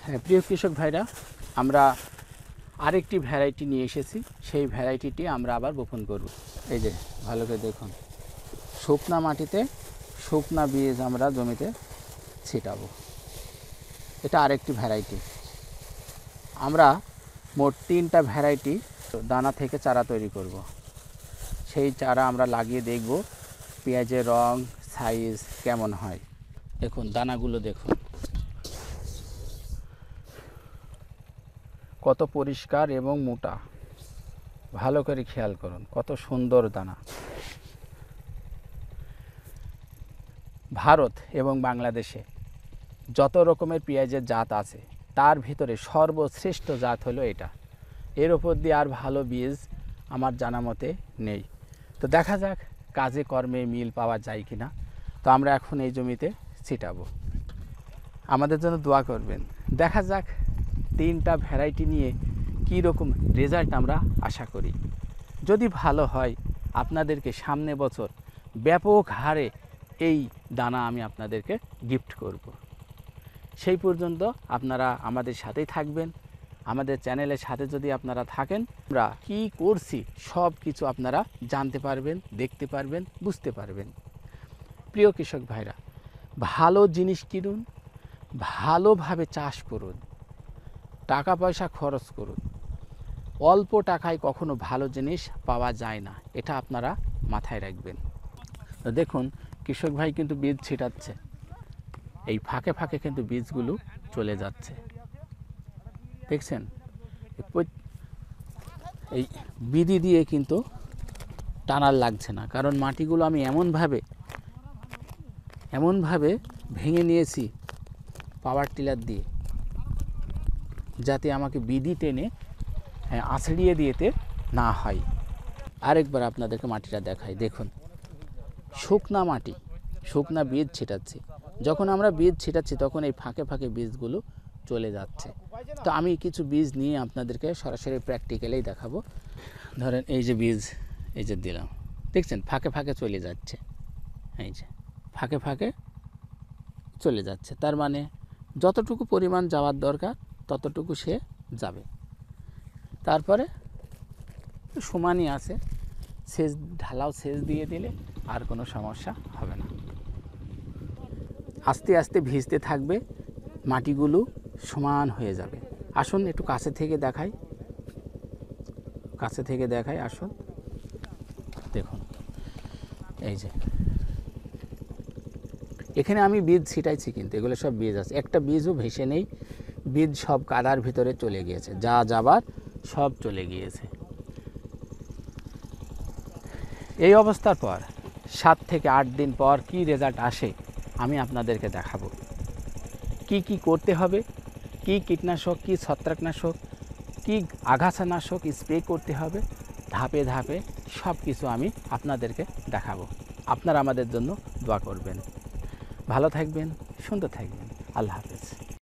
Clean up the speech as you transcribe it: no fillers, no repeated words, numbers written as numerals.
হ্যাঁ, প্রিয় কৃষক ভাইরা, আমরা আরেকটি ভ্যারাইটি নিয়ে এসেছি। সেই ভ্যারাইটিটি আমরা আবার বপন করব। এই যে ভালো করে দেখুন, শুকনা মাটিতে শুকনা বীজ আমরা জমিতে ছিটাবো। এটা আরেকটি ভ্যারাইটি। আমরা মোট 3টা ভ্যারাইটি দানা থেকে চারা তৈরি করব। সেই চারা আমরা লাগিয়ে দেখব পেঁয়াজের রং, সাইজ কেমন হয়। দেখুন দানাগুলো দেখুন কত পরিষ্কার এবং মোটা। ভালো করে খেয়াল করুন, কত সুন্দর দানা। ভারত এবং বাংলাদেশে যত রকমের পেঁয়াজের জাত আছে তার ভিতরে সর্বশ্রেষ্ঠ জাত হলো এটা। এর ওপর দিয়ে আর ভালো বীজ আমার জানা মতে নেই। তো দেখা যাক কাজে কর্মে মিল পাওয়া যায় কি না। তো আমরা এখন এই জমিতে ছিটাবো। আমাদের জন্য দোয়া করবেন। দেখা যাক 3টা ভ্যারাইটি নিয়ে কী রকম রেজাল্ট আমরা আশা করি। যদি ভালো হয় আপনাদেরকে সামনে বছর ব্যাপক হারে এই দানা আমি আপনাদেরকে গিফট করব। সেই পর্যন্ত আপনারা আমাদের সাথেই থাকবেন। আমাদের চ্যানেলের সাথে যদি আপনারা থাকেন, আমরা কী করছি সব কিছু আপনারা জানতে পারবেন, দেখতে পারবেন, বুঝতে পারবেন। প্রিয় কৃষক ভাইরা, ভালো জিনিস কিনুন, ভালোভাবে চাষ করুন, টাকা পয়সা খরচ করুন। অল্প টাকায় কখনো ভালো জিনিস পাওয়া যায় না, এটা আপনারা মাথায় রাখবেন। দেখুন কৃষক ভাই কিন্তু বীজ ছিটাচ্ছে, এই ফাঁকে ফাঁকে কিন্তু বীজগুলো চলে যাচ্ছে, দেখছেন? এই বিধি দিয়ে কিন্তু টানার লাগছে না, কারণ মাটিগুলো আমি এমনভাবে ভেঙে নিয়েছি পাওয়ার টিলার দিয়ে, যাতে আমাকে বিধি টেনে আছড়িয়ে দিতে না হয়। আরেকবার আপনাদেরকে মাটিটা দেখাই। দেখুন শুকনা মাটি, শুকনা বীজ ছিটাচ্ছি। যখন আমরা বীজ ছিটাচ্ছি তখন এই ফাঁকে ফাঁকে বীজগুলো চলে যাচ্ছে। তো আমি কিছু বীজ নিয়ে আপনাদেরকে সরাসরি প্র্যাকটিক্যালেই দেখাবো। ধরেন এই যে বীজ, এই যে দিলাম, দেখছেন ফাঁকে ফাঁকে চলে যাচ্ছে। এই যে ফাঁকে ফাঁকে চলে যাচ্ছে, তার মানে যতটুকু পরিমাণ যাওয়ার দরকার ততটুকু সে যাবে। তারপরে সমানই আছে, সেচ ঢালাও সেচ দিয়ে দিলে আর কোনো সমস্যা হবে না। আস্তে আস্তে ভিজতে থাকবে, মাটিগুলো সমান হয়ে যাবে। আসুন একটু কাছে থেকে দেখাই, আসুন দেখুন। এই যে এখানে আমি বীজ ছিটাইছি, কিন্তু এগুলো সব বীজ আছে, একটা বীজও ভেসে নেই। বীজ সব কাদার ভিতরে চলে গিয়েছে, যা যাবার সব চলে গিয়েছে। এই অবস্থার পর 7 থেকে 8 দিন পর কি রেজাল্ট আসে আমি আপনাদেরকে দেখাবো। কি করতে হবে, কি কীটনাশক, কি ছত্রাকনাশক, কি আগাছানাশক স্প্রে করতে হবে, ধাপে ধাপে সব কিছু আমি আপনাদেরকে দেখাবো। আপনারা আমাদের জন্য দোয়া করবেন। ভালো থাকবেন, সুন্দর থাকবেন। আল্লাহ হাফেজ।